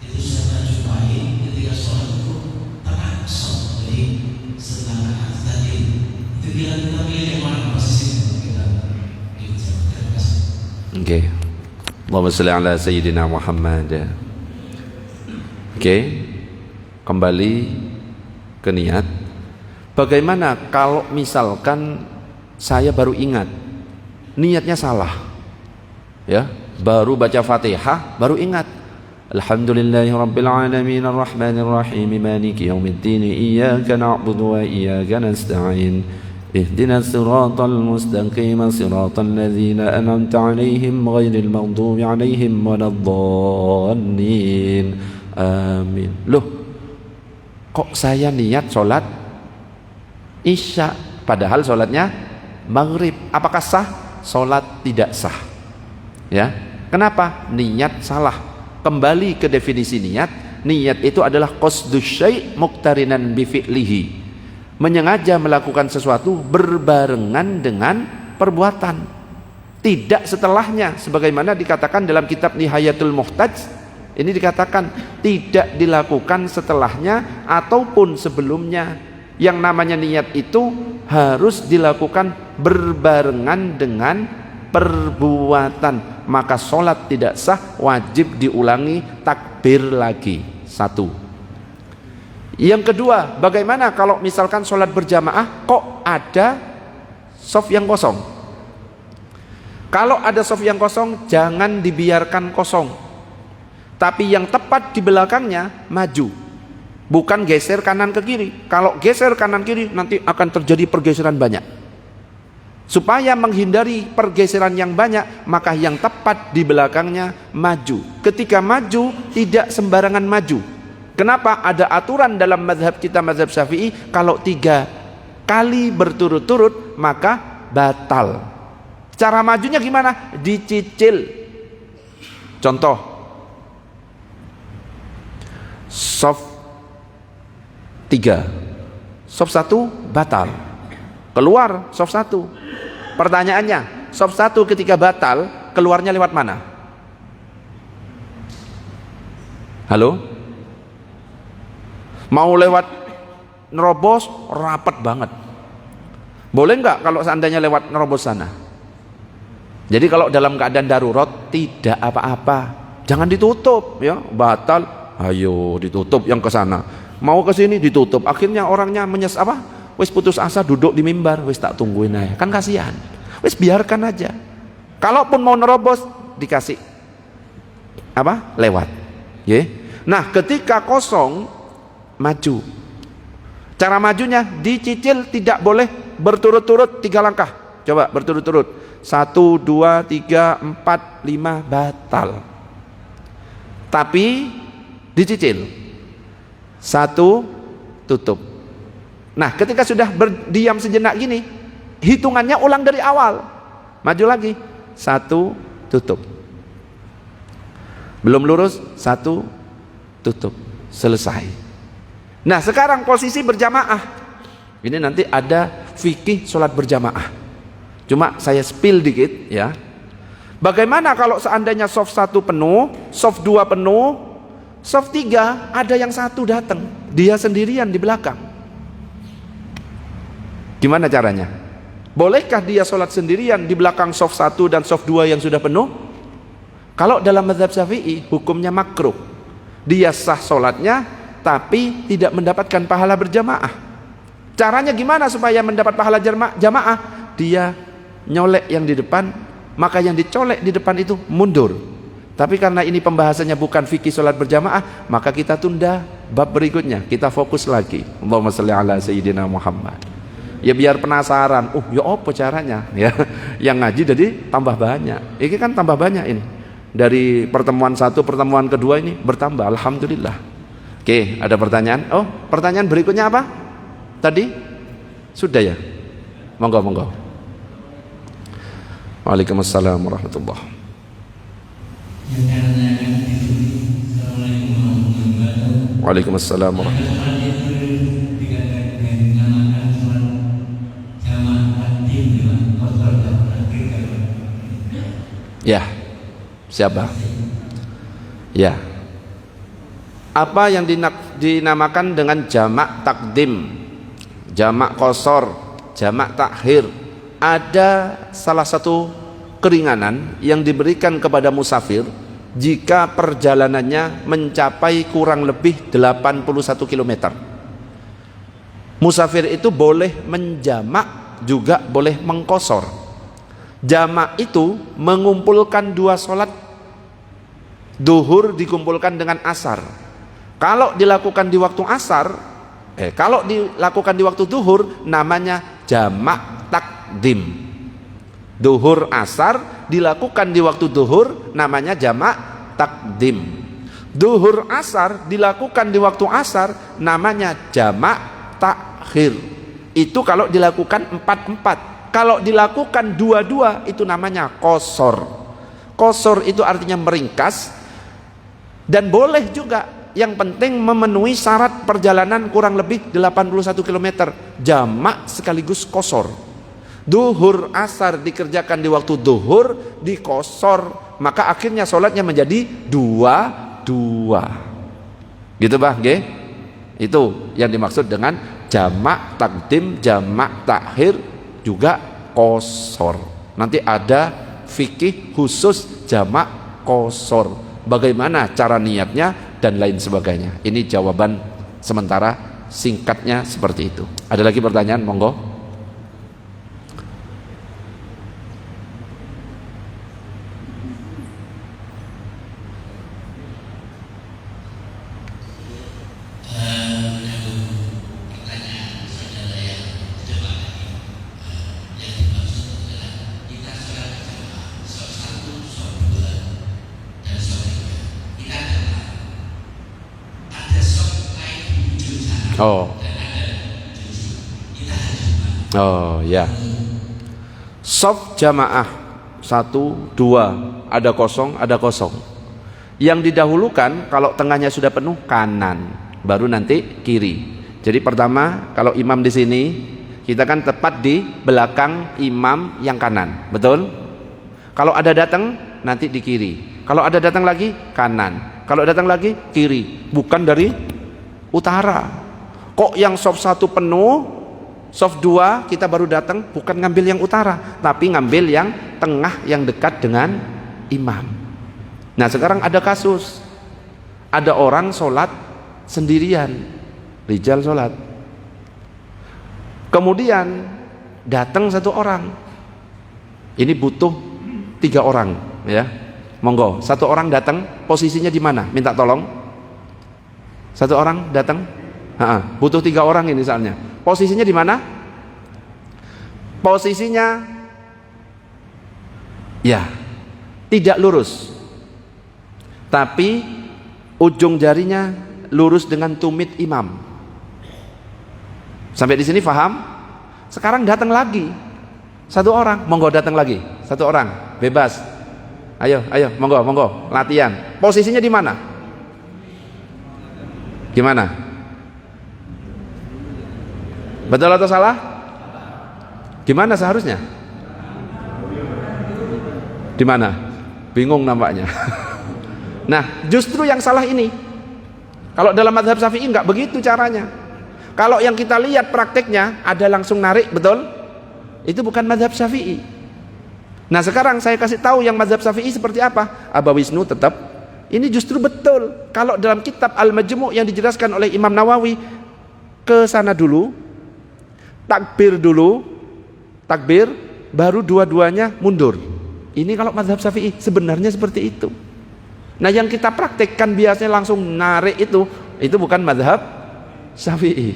Speaker 2: itu saya jumpai ketika sholat itu tangan soft, jadi setelah tadi itu kita pilih yang mana posisinya kita ikut. Terima kasih.
Speaker 1: Oke. Allahumma sholli ala sayyidina Muhammad. Oke. Kembali ke niat. Bagaimana kalau misalkan saya baru ingat niatnya salah? Ya, baru baca Fatihah baru ingat. Alhamdulillahirabbil alamin arrahmanir rahim maliki yaumiddin iyyaka na'budu wa iyyaka nasta'in. Ihdinas siratal mustaqim siratal ladzina an'amta 'alaihim ghairil maghdubi 'alaihim waladdallin. Amin. Loh, kok saya niat sholat Isya padahal sholatnya maghrib? Apakah sah? Sholat tidak sah. Ya, kenapa? Niat salah. Kembali ke definisi niat. Niat itu adalah qasdus syai' muqtarinan bi fi'lihi. Menyengaja melakukan sesuatu berbarengan dengan perbuatan, tidak setelahnya, sebagaimana dikatakan dalam kitab Nihayatul Muhtaj. Ini dikatakan tidak dilakukan setelahnya ataupun sebelumnya. Yang namanya niat itu harus dilakukan berbarengan dengan perbuatan, maka sholat tidak sah, wajib diulangi takbir lagi. Satu. Yang kedua, bagaimana kalau misalkan sholat berjamaah kok ada shaf yang kosong? Kalau ada shaf yang kosong, jangan dibiarkan kosong, tapi yang tepat di belakangnya maju, bukan geser kanan ke kiri. Kalau geser kanan kiri nanti akan terjadi pergeseran banyak. Supaya menghindari pergeseran yang banyak, maka yang tepat di belakangnya maju. Ketika maju tidak sembarangan maju. Kenapa? Ada aturan dalam mazhab kita, mazhab Syafi'i, kalau 3 kali berturut-turut maka batal. Cara majunya gimana? Dicicil. Contoh, shaf 3, shaf 1 batal, keluar shaf 1. Pertanyaannya, shaf 1 ketika batal keluarnya lewat mana? Halo? Mau lewat nerobos rapat banget. Boleh nggak kalau seandainya lewat nerobos sana? Jadi kalau dalam keadaan darurat tidak apa-apa, jangan ditutup ya, batal. Ayo ditutup yang ke sana, mau ke sini ditutup. Akhirnya orangnya wis putus asa duduk di mimbar, wis tak tungguin aja, kan kasihan. Wis biarkan aja. Kalaupun mau nerobos dikasih lewat. Nah ketika kosong maju. Cara majunya dicicil, tidak boleh berturut-turut 3 langkah. Coba berturut-turut 1, 2, 3, 4, 5 batal. Tapi dicicil 1 tutup. Nah ketika sudah berdiam sejenak gini, hitungannya ulang dari awal. Maju lagi 1 tutup. Belum lurus 1 tutup. Selesai. Nah sekarang posisi berjamaah. Ini nanti ada fikih sholat berjamaah. Cuma saya spill dikit ya. Bagaimana kalau seandainya soft 1 penuh, soft 2 penuh, soft 3 ada yang 1 datang, dia sendirian di belakang. Gimana caranya? Bolehkah dia sholat sendirian di belakang soft 1 dan soft 2 yang sudah penuh? Kalau dalam mazhab Syafi'i hukumnya makruh. Dia sah sholatnya tapi tidak mendapatkan pahala berjamaah. Caranya gimana supaya mendapat pahala jamaah? Dia nyolek yang di depan, maka yang dicolek di depan itu mundur. Tapi karena ini pembahasannya bukan fikih sholat berjamaah, maka kita tunda bab berikutnya, kita fokus lagi. Allahumma shalli ala sayyidina Muhammad. Ya biar penasaran, ya apa caranya ya. Yang ngaji jadi tambah banyak. Ini kan tambah banyak ini. Dari pertemuan 1, pertemuan kedua ini bertambah, alhamdulillah. Oke, ada pertanyaan? Pertanyaan berikutnya apa? Tadi? Sudah ya? Monggo. Waalaikumsalam warahmatullahi. Waalaikumsalam warahmatullahi. Ya. Siapa? Ya. Apa yang dinamakan dengan jamak takdim, jamak qasar, jamak takhir? Ada salah satu keringanan yang diberikan kepada musafir jika perjalanannya mencapai kurang lebih 81 km. Musafir itu boleh menjamak juga boleh mengqasar. Jamak itu mengumpulkan 2 sholat. Duhur dikumpulkan dengan asar. Kalau dilakukan di waktu asar, kalau dilakukan di waktu duhur, namanya jamak takdim. Duhur asar dilakukan di waktu duhur, namanya jamak takdim. Duhur asar dilakukan di waktu asar, namanya jamak takhir. Itu kalau dilakukan 4-4. Kalau dilakukan 2-2, itu namanya qasar. Qasar itu artinya meringkas, dan boleh juga. Yang penting memenuhi syarat perjalanan kurang lebih 81 km. Jamak sekaligus qasar. Duhur asar dikerjakan di waktu duhur, di qasar, maka akhirnya sholatnya menjadi 2-2. Gitu Bah, nggih? Itu yang dimaksud dengan jamak takdim, jamak takhir, juga qasar. Nanti ada fikih khusus jamak qasar. Bagaimana cara niatnya dan lain sebagainya. Ini jawaban sementara singkatnya seperti itu. Ada lagi pertanyaan? Monggo. Ya. Shaf jamaah 1, 2, ada kosong, ada kosong. Yang didahulukan kalau tengahnya sudah penuh kanan, baru nanti kiri. Jadi pertama kalau imam di sini, kita kan tepat di belakang imam yang kanan, betul? Kalau ada datang nanti di kiri. Kalau ada datang lagi kanan. Kalau datang lagi kiri, bukan dari utara. Kok yang soft 1 penuh, soft 2 kita baru datang, bukan ngambil yang utara, tapi ngambil yang tengah yang dekat dengan imam. Nah sekarang ada kasus, ada orang sholat sendirian, rijal sholat, kemudian datang 1 orang, ini butuh 3 orang ya, monggo 1 orang datang, posisinya di mana, minta tolong. 1 orang datang, butuh 3 orang ini misalnya, posisinya di mana? Posisinya ya tidak lurus, tapi ujung jarinya lurus dengan tumit imam. Sampai di sini paham? Sekarang datang lagi 1 orang, monggo datang lagi 1 orang, bebas. Ayo, monggo, latihan. Posisinya di mana? Gimana? Betul atau salah? Gimana seharusnya? Di mana? Bingung nampaknya. Nah, justru yang salah ini. Kalau dalam mazhab Syafi'i enggak begitu caranya. Kalau yang kita lihat prakteknya ada langsung narik, betul? Itu bukan mazhab Syafi'i. Nah sekarang saya kasih tahu yang mazhab Syafi'i seperti apa. Abawisnu tetap. Ini justru betul. Kalau dalam kitab Al-Majmu' yang dijelaskan oleh Imam Nawawi, ke sana dulu, takbir dulu, takbir, baru dua-duanya mundur. Ini kalau mazhab Syafi'i sebenarnya seperti itu. Nah yang kita praktekkan biasanya langsung narik itu bukan mazhab Syafi'i.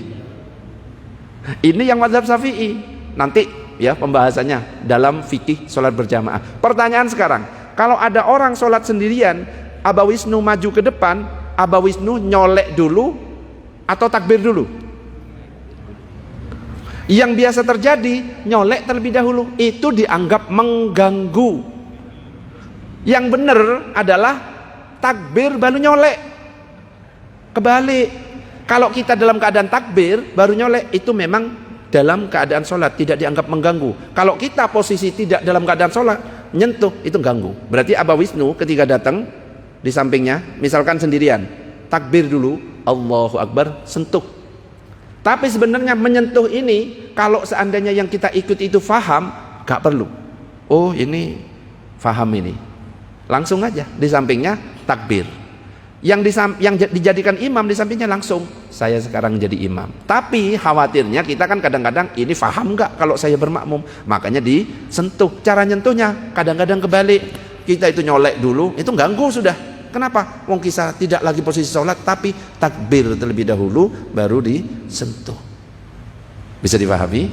Speaker 1: Ini yang mazhab Syafi'i. Nanti ya pembahasannya dalam fikih sholat berjamaah. Pertanyaan sekarang, kalau ada orang sholat sendirian, Abawisnu maju ke depan, Abawisnu nyolek dulu atau takbir dulu? Yang biasa terjadi nyolek terlebih dahulu, itu dianggap mengganggu. Yang benar adalah takbir baru nyolek. Kebalik, kalau kita dalam keadaan takbir baru nyolek, itu memang dalam keadaan sholat, tidak dianggap mengganggu. Kalau kita posisi tidak dalam keadaan sholat, nyentuh, itu ganggu. Berarti Abawisnu ketika datang di sampingnya, misalkan sendirian, takbir dulu, Allahu Akbar, sentuh. Tapi sebenarnya menyentuh ini, kalau seandainya yang kita ikut itu faham, gak perlu. Oh ini faham ini, langsung aja di sampingnya takbir. Yang dijadikan imam di sampingnya langsung, saya sekarang jadi imam. Tapi khawatirnya kita kan kadang-kadang ini faham nggak kalau saya bermakmum, makanya disentuh. Cara nyentuhnya kadang-kadang kebalik, kita itu nyolek dulu, itu ganggu sudah. Kenapa? Wong kisah tidak lagi posisi sholat, tapi takbir terlebih dahulu baru disentuh. Bisa dipahami?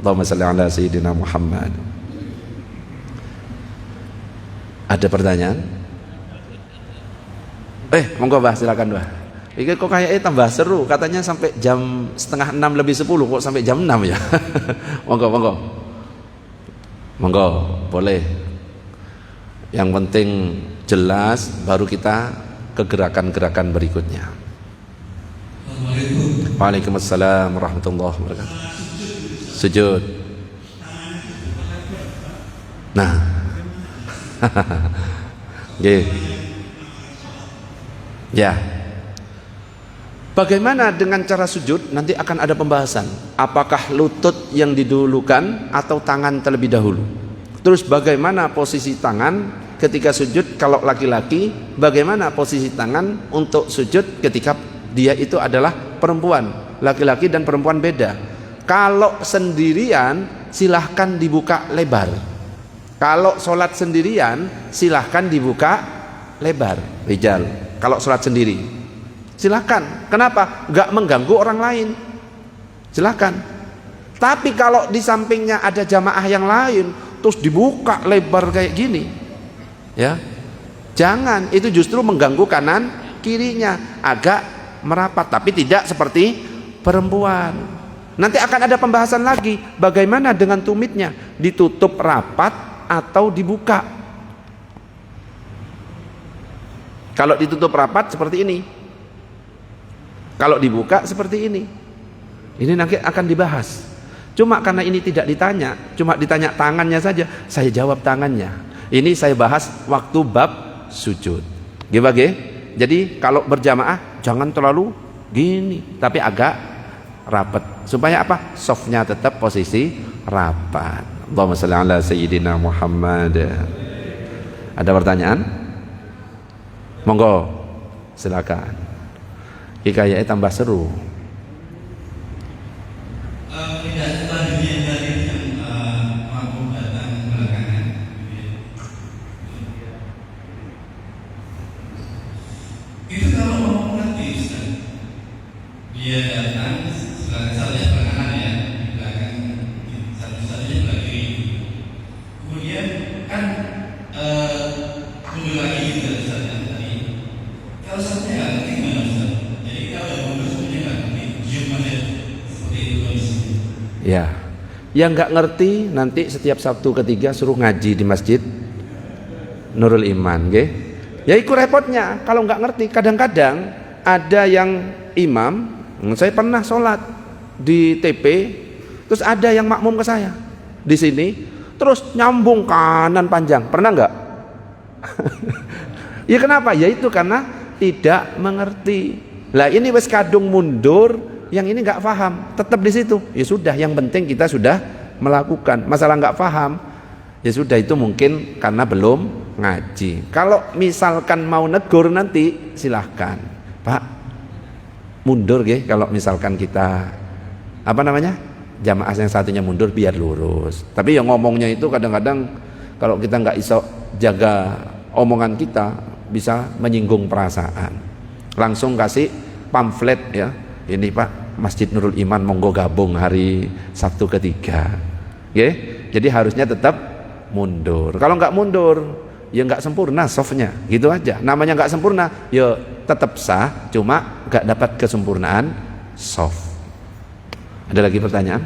Speaker 1: Allahumma shalli ala sayyidina Muhammad. Ada pertanyaan? Monggo Mbah, silakan Mbah. Ini kok kayaknya tambah seru, katanya sampai jam 5:30 lebih 10, kok sampai jam 6 ya. Monggo, boleh. Yang penting jelas, baru kita ke gerakan-gerakan berikutnya. Waalaikumsalam warahmatullahi wabarakatuh. Sujud. Nah. Nggih. Ya. Bagaimana dengan cara sujud? Nanti akan ada pembahasan. Apakah lutut yang didahulukan atau tangan terlebih dahulu? Terus bagaimana posisi tangan ketika sujud kalau laki-laki? Bagaimana posisi tangan untuk sujud ketika dia itu adalah perempuan? Laki-laki dan perempuan beda. Kalau sendirian silahkan dibuka lebar. Kalau sholat sendirian silahkan dibuka lebar, rijal. Kalau sholat sendiri silakan. Kenapa? Gak mengganggu orang lain, silakan. Tapi kalau di sampingnya ada jamaah yang lain terus dibuka lebar kayak gini, ya jangan. Itu justru mengganggu kanan kirinya, agak merapat, tapi tidak seperti perempuan. Nanti akan ada pembahasan lagi, bagaimana dengan tumitnya, ditutup rapat atau dibuka. Kalau ditutup rapat seperti ini, kalau dibuka seperti ini. Ini nanti akan dibahas. Cuma karena ini tidak ditanya, cuma ditanya tangannya saja, saya jawab tangannya. Ini saya bahas waktu bab sujud. Gimana? Jadi kalau berjamaah jangan terlalu gini, tapi agak rapat. Supaya apa? Softnya tetap posisi rapat. Allahumma shalli ala sayyidina Muhammad. Ada pertanyaan? Monggo, silakan. Kayaknya tambah seru.
Speaker 2: Tidak selanjutnya dari yang mampu datang belakangan. Itu kalau mau nanti Ustaz, dia datang satu belakangan ya, di belakang satu-satunya sebelah kiri. Kemudian kan mundur lagi gitu Ustaz yang tadi. Kalau satunya nggak ngerti gimana Ustaz? Jadi kalau yang mundur satunya nggak ngerti, zoom aja seperti itu kondisinya.
Speaker 1: Ya, yang nggak ngerti nanti setiap Sabtu ketiga suruh ngaji di Masjid Nurul Iman, nggih. Ya itu repotnya kalau nggak ngerti. Kadang-kadang ada yang imam, saya pernah sholat di TP, terus ada yang makmum ke saya di sini, terus nyambung kanan panjang, pernah nggak? Ya kenapa? Ya itu karena tidak mengerti. Lah ini wes kadung mundur, yang ini nggak paham, tetap di situ. Ya sudah, yang penting kita sudah melakukan. Masalah nggak paham, ya sudah, itu mungkin karena belum ngaji. Kalau misalkan mau negur nanti silahkan, Pak mundur ya. Kalau misalkan kita jamaah yang satunya mundur biar lurus. Tapi yang ngomongnya itu kadang-kadang kalau kita nggak iso jaga omongan kita bisa menyinggung perasaan. Langsung kasih pamflet ya. Ini Pak, Masjid Nurul Iman monggo gabung hari Sabtu ketiga. Oke? Jadi harusnya tetap mundur. Kalau nggak mundur, ya nggak sempurna softnya, gitu aja. Namanya nggak sempurna, ya tetap sah, cuma nggak dapat kesempurnaan soft. Ada lagi pertanyaan?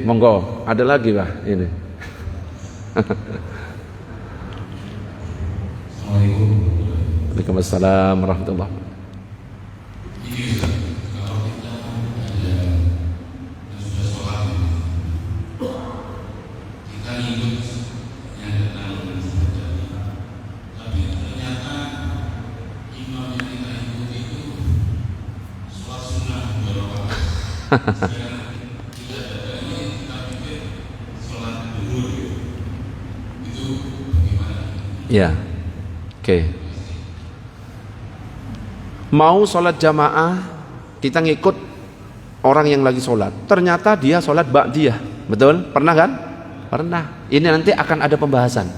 Speaker 1: Monggo, ada lagi Pak ini. Waalaikumsalam warahmatullahi wabarakatuh. Ya, oke. Mau sholat jamaah, kita ngikut orang yang lagi sholat. Ternyata dia sholat ba'diyah, betul? Pernah kan? Pernah. Ini nanti akan ada pembahasan.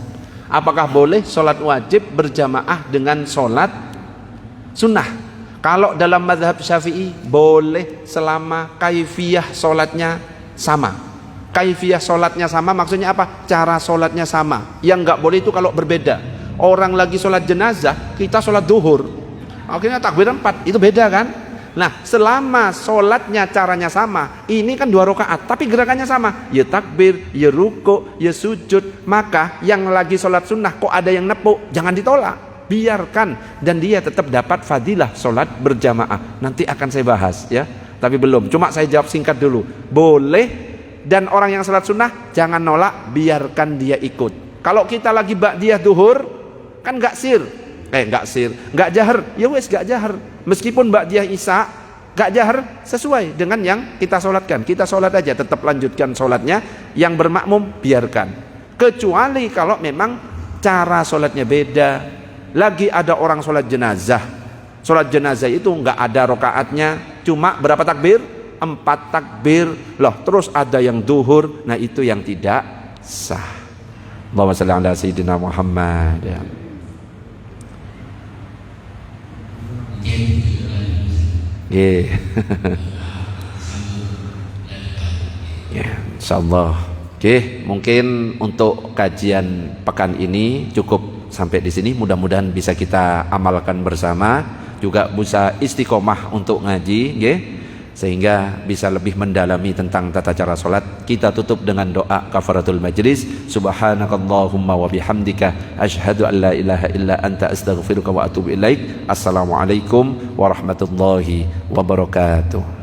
Speaker 1: Apakah boleh sholat wajib berjamaah dengan sholat sunnah? Kalau dalam mazhab Syafi'i boleh selama kaifiyah sholatnya sama. Kaifiyah sholatnya sama maksudnya apa? Cara sholatnya sama. Yang nggak boleh itu kalau berbeda. Orang lagi sholat jenazah, kita sholat duhur, akhirnya takbir 4, itu beda kan? Nah selama sholatnya caranya sama, ini kan 2 rakaat tapi gerakannya sama, ya takbir, ya ruku, ya sujud. Maka yang lagi sholat sunnah kok ada yang nepuk, jangan ditolak, biarkan, dan dia tetap dapat fadilah sholat berjamaah. Nanti akan saya bahas ya, tapi belum, cuma saya jawab singkat dulu. Boleh. Dan orang yang sholat sunnah jangan nolak, biarkan dia ikut. Kalau kita lagi ba'diyah duhur kan nggak jahar, ya wes nggak jahar. Meskipun ba'diyah isya nggak jahar, sesuai dengan yang kita sholatkan, kita sholat aja, tetap lanjutkan sholatnya. Yang bermakmum biarkan, kecuali kalau memang cara sholatnya beda. Lagi ada orang sholat jenazah, sholat jenazah itu nggak ada rokaatnya, cuma berapa takbir? 4 takbir loh, terus ada yang duhur, nah itu yang tidak sah. Allahumma shalli ala sayyidina Muhammad. Ya, insyaallah. Oke, mungkin untuk kajian pekan ini cukup sampai di sini. Mudah-mudahan bisa kita amalkan bersama, juga bisa istiqomah untuk ngaji, nggih, sehingga bisa lebih mendalami tentang tata cara salat. Kita tutup dengan doa kafaratul majlis. Subhanakallahumma wa bihamdika asyhadu an la ilaha illa anta astaghfiruka wa atubu ilaik. Assalamualaikum warahmatullahi wabarakatuh.